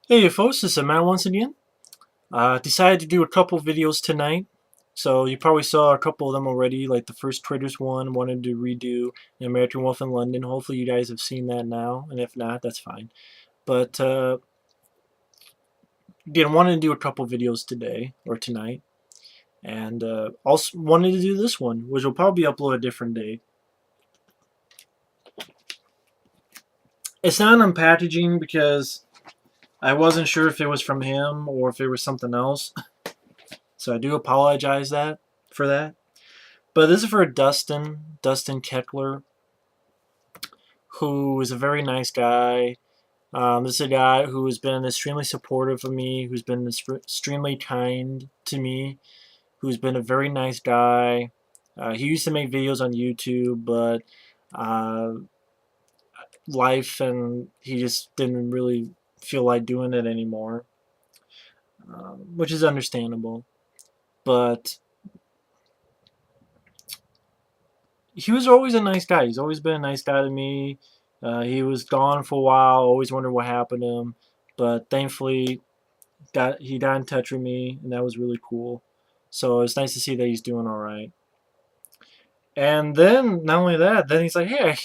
Hey folks, this is Matt once again. Decided to do a couple videos tonight. So you probably saw a couple of them already, like the first Traders one, wanted to redo the American Wolf in London. Hopefully you guys have seen that now, and if not, that's fine. But again, wanted to do a couple videos today, or tonight. And also wanted to do this one, which will probably upload a different day. It's not unpackaging because I wasn't sure if it was from him or if it was something else. So I do apologize for that. But this is for Dustin Keckler, who is a very nice guy. This is a guy who has been extremely supportive of me, who's been extremely kind to me, who's been a very nice guy. He used to make videos on YouTube, but uh, life and he just didn't really feel like doing it anymore, which is understandable. But he was always a nice guy. He's always been a nice guy to me. He was gone for a while. Always wondered what happened to him, but thankfully, he got in touch with me, and that was really cool. So it's nice to see that he's doing all right. And then not only that, then he's like, "Hey,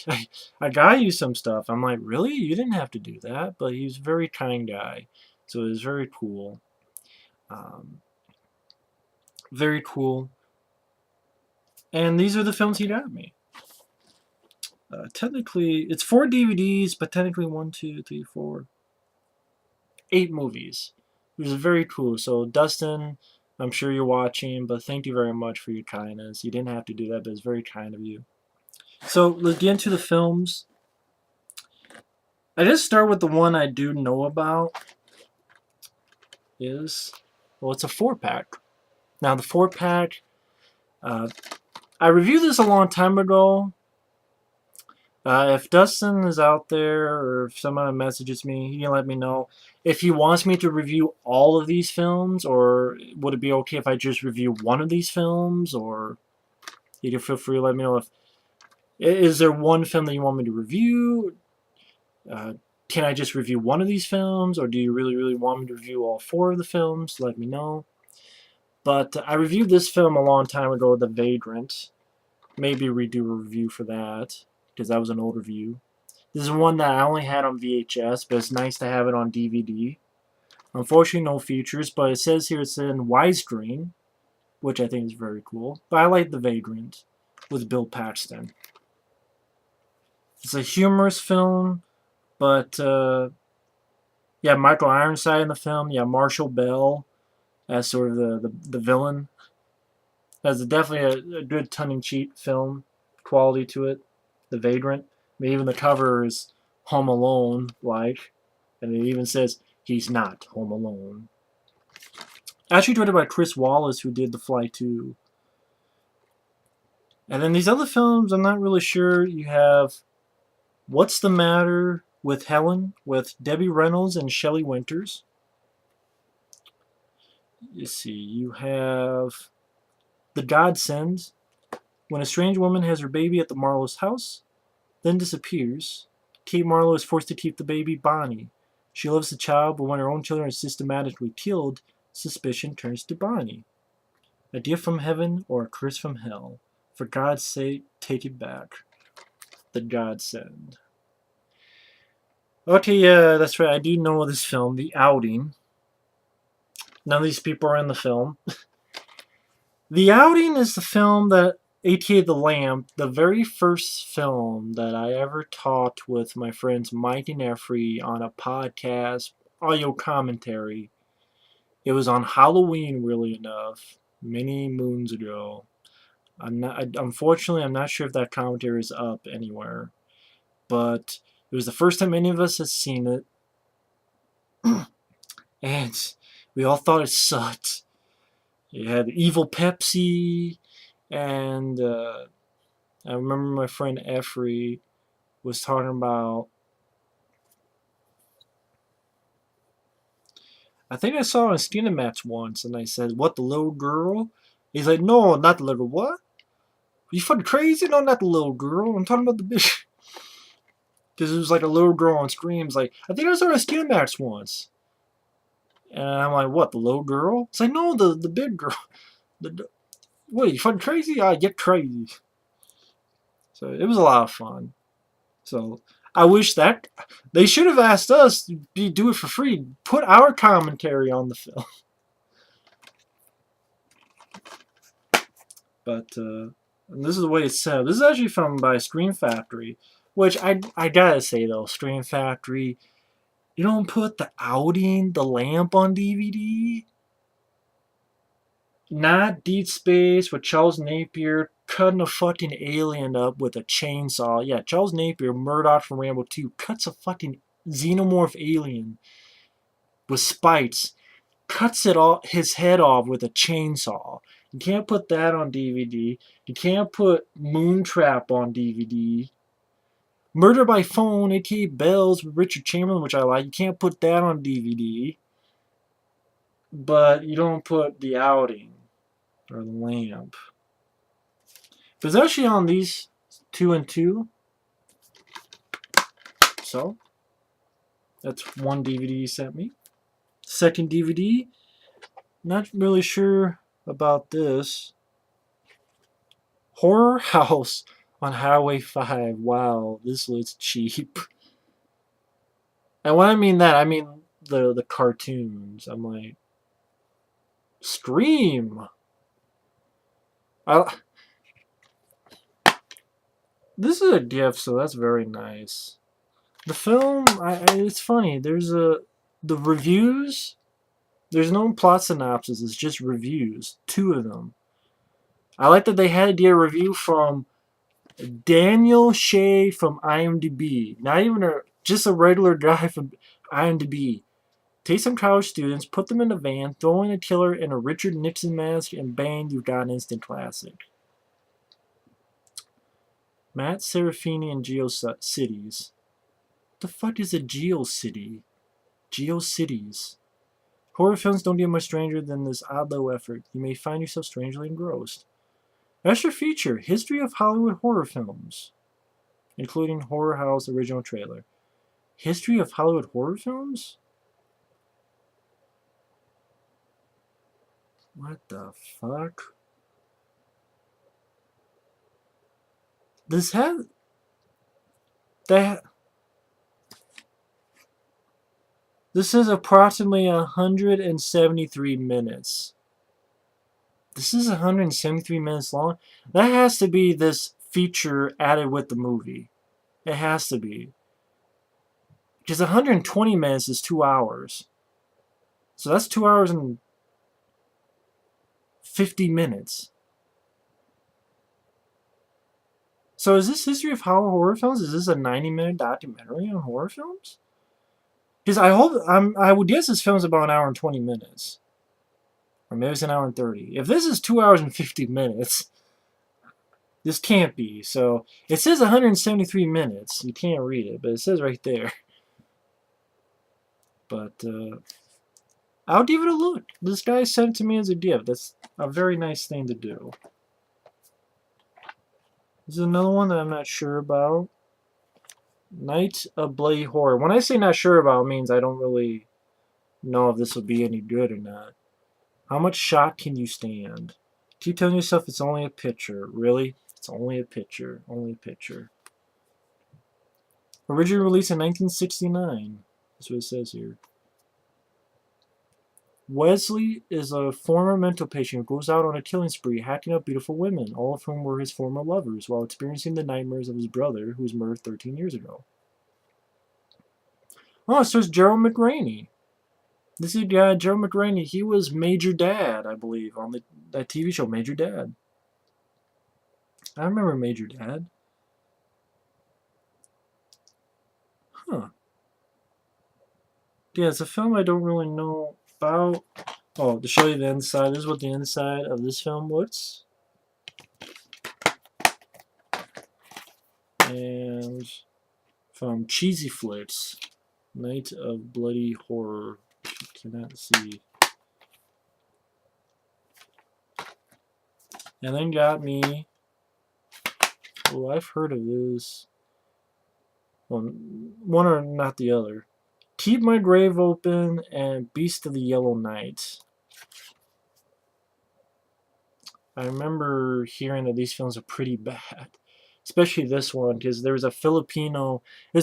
I got you some stuff." I'm like, "Really? You didn't have to do that." But he's a very kind guy, so it was very cool. Um, very cool. And these are the films he got me. Technically, it's 4 DVDs, but technically 8 movies. It was very cool. So, Dustin, I'm sure you're watching, but thank you very much for your kindness. You didn't have to do that, but it's very kind of you. So, let's get into the films. I just start with the one I do know about. Well, it's a 4 pack. Now, the 4 pack, uh, I reviewed this a long time ago. If Dustin is out there or if someone messages me, he can let me know if he wants me to review all of these films, or would it be okay if I just review one of these films, or you can feel free to let me know if is there one film that you want me to review. Uh, can I just review one of these films, or do you really want me to review all 4 of the films? Let me know. But I reviewed this film a long time ago, The Vagrant. Maybe redo a review for that because that was an old review. This is one that I only had on VHS, but it's nice to have it on DVD. Unfortunately, no features, but it says here it's in widescreen, which I think is very cool. But I like The Vagrant with Bill Paxton. It's a humorous film, but yeah, Michael Ironside in the film. Yeah, Marshall Bell as sort of the villain. Has definitely a good tongue-in-cheek film quality to it. The Vagrant. I mean, even the cover is Home Alone like, and it even says he's not home alone. Actually directed by Chris Wallace, who did The Fly 2. And then these other films, I'm not really sure. You have What's the Matter with Helen, with Debbie Reynolds and Shelley Winters. You see, you have The Godsend, when a strange woman has her baby at the Marlowe's house, then disappears. Kate Marlowe is forced to keep the baby, Bonnie. She loves the child, but when her own children are systematically killed, suspicion turns to Bonnie. A gift from heaven or a curse from hell? For God's sake, take it back. The Godsend. Okay, yeah, that's right. I do know this film, The Outing. None of these people are in the film. The Outing is the film that, aka The Lamp, the very first film that I ever talked with my friends Mike and Effrey on a podcast, audio commentary. It was on Halloween, really enough, many moons ago. Unfortunately, I'm not sure if that commentary is up anywhere, but it was the first time any of us had seen it, and we all thought it sucked. It had evil Pepsi, and I remember my friend Effrey was talking about. I think I saw a Skinemax once, and I said, "What, the little girl?" He's like, "No, not the little what? You fucking crazy? No, not the little girl. I'm talking about the bitch." Because it was like a little girl on screams. Like, I think I saw a Skinemax once. And I'm like, what, the little girl? It's like, no, the big girl. What, you fucking crazy? I get crazy. So it was a lot of fun. So I wish that they should have asked us to do it for free. Put our commentary on the film. But and this is the way it's set. This is actually from by Screen Factory, which I gotta say though, Screen Factory, you don't put the outing, the lamp on DVD. Not Deep Space with Charles Napier cutting a fucking alien up with a chainsaw. Yeah, Charles Napier, Murdoch from Rambo 2, cuts a fucking xenomorph alien with spikes, cuts his head off with a chainsaw. You can't put that on DVD. You can't put Moontrap on DVD. Murder by Phone, aka Bells with Richard Chamberlain, which I like. You can't put that on DVD. But you don't put The Outing or The Lamp. But it's actually on these 2 and 2. So, that's one DVD he sent me. Second DVD, not really sure about this. Horror House on Highway 5. Wow, this looks cheap. And when I mean that, I mean the cartoons. I'm like, Scream. This is a gift, so that's very nice. The film, it's funny. There's the reviews. There's no plot synopsis. It's just reviews. 2 of them. I like that they had to get a review from Daniel Shea from IMDb. Not even just a regular guy from IMDb. Take some college students, put them in a van, throw in a killer in a Richard Nixon mask, and bang, you've got an instant classic. Matt Serafini and GeoCities. The fuck is a GeoCity? GeoCities. Horror films don't get much stranger than this odd low effort. You may find yourself strangely engrossed. Extra feature, History of Hollywood Horror Films, including Horror House original trailer. History of Hollywood Horror Films? What the fuck? This has... This is approximately 173 minutes. This is 173 minutes long? That has to be this feature added with the movie. It has to be. Because 120 minutes is 2 hours. So that's 2 hours and 50 minutes. So is this History of Hollywood Horror Films? Is this a 90-minute documentary on horror films? Because I would guess this film's about an hour and 20 minutes. Or maybe it's an hour and 30. If this is 2 hours and 50 minutes, this can't be. So it says 173 minutes. You can't read it, but it says right there. But I'll give it a look. This guy sent it to me as a gift. That's a very nice thing to do. This is another one that I'm not sure about. Night of Bloody Horror. When I say not sure about, it means I don't really know if this will be any good or not. How much shock can you stand? Keep telling yourself it's only a picture. Really? It's only a picture. Only a picture. Originally released in 1969. That's what it says here. Wesley is a former mental patient who goes out on a killing spree, hacking up beautiful women, all of whom were his former lovers, while experiencing the nightmares of his brother, who was murdered 13 years ago. Oh, it stars Gerald McRaney. This is Gerald McRaney. He was Major Dad, I believe, on that TV show, Major Dad. I remember Major Dad. Huh. Yeah, it's a film I don't really know about. Oh, to show you the inside, this is what the inside of this film looks. And from Cheesy Flicks, Night of Bloody Horror. Cannot see. And then got me. Oh, I've heard of this. Well, one or not the other. Keep My Grave Open and Beast of the Yellow Night. I remember hearing that these films are pretty bad. Especially this one, because there's a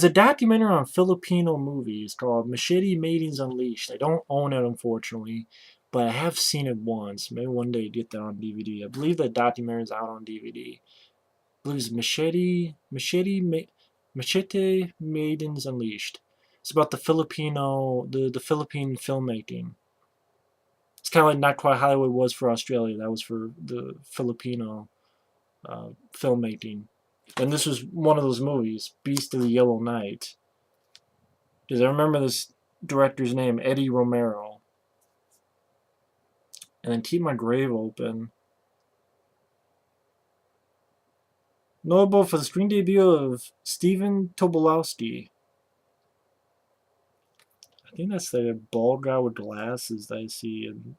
documentary on Filipino movies called Machete Maidens Unleashed. I don't own it, unfortunately, but I have seen it once. Maybe one day get that on DVD. I believe that documentary is out on DVD. I believe it's Machete Maidens Unleashed. It's about the Philippine filmmaking. It's kind of like Not Quite Hollywood was for Australia. That was for the Filipino filmmaking. And this was one of those movies, Beast of the Yellow Night. Because I remember this director's name, Eddie Romero. And then Keep My Grave Open. Notable for the screen debut of Stephen Tobolowsky. I think that's the bald guy with glasses that I see in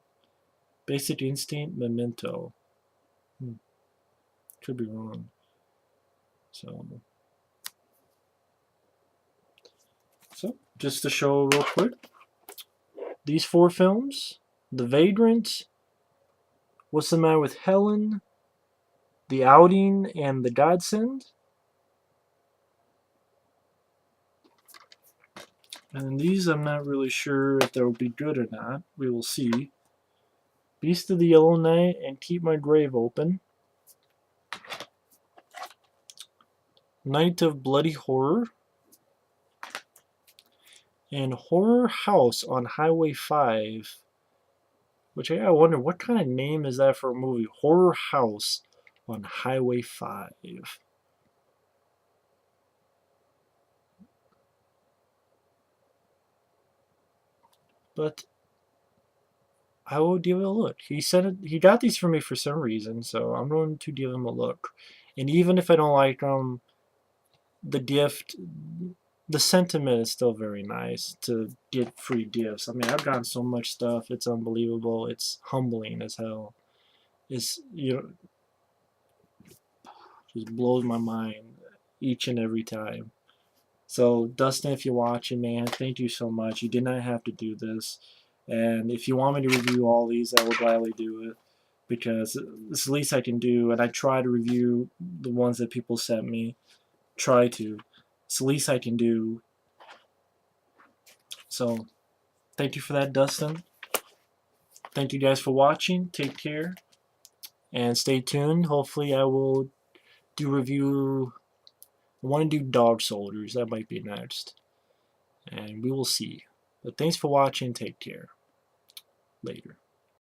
Basic Instinct, Memento. Could be wrong. So, just to show real quick, these 4 films, The Vagrant, What's the Matter with Helen, The Outing, and The Godsend. And these I'm not really sure if they'll be good or not. We will see. Beast of the Yellow Night and Keep My Grave Open. Night of Bloody Horror. And Horror House on Highway 5. Which I wonder, what kind of name is that for a movie? Horror House on Highway 5. But I will give it a look. He said it, he got these for me for some reason, so I'm going to give them a look. And even if I don't like them, the gift, the sentiment is still very nice to get free gifts. I mean, I've gotten so much stuff. It's unbelievable. It's humbling as hell. It's, just blows my mind each and every time. So, Dustin, if you're watching, man, thank you so much. You did not have to do this. And if you want me to review all these, I will gladly do it. Because it's the least I can do. And I try to review the ones that people sent me. Try to. It's the least I can do. So, thank you for that, Dustin. Thank you guys for watching. Take care. And stay tuned. Hopefully I will do review. I want to do Dog Soldiers. That might be next. And we will see. But thanks for watching. Take care. Later.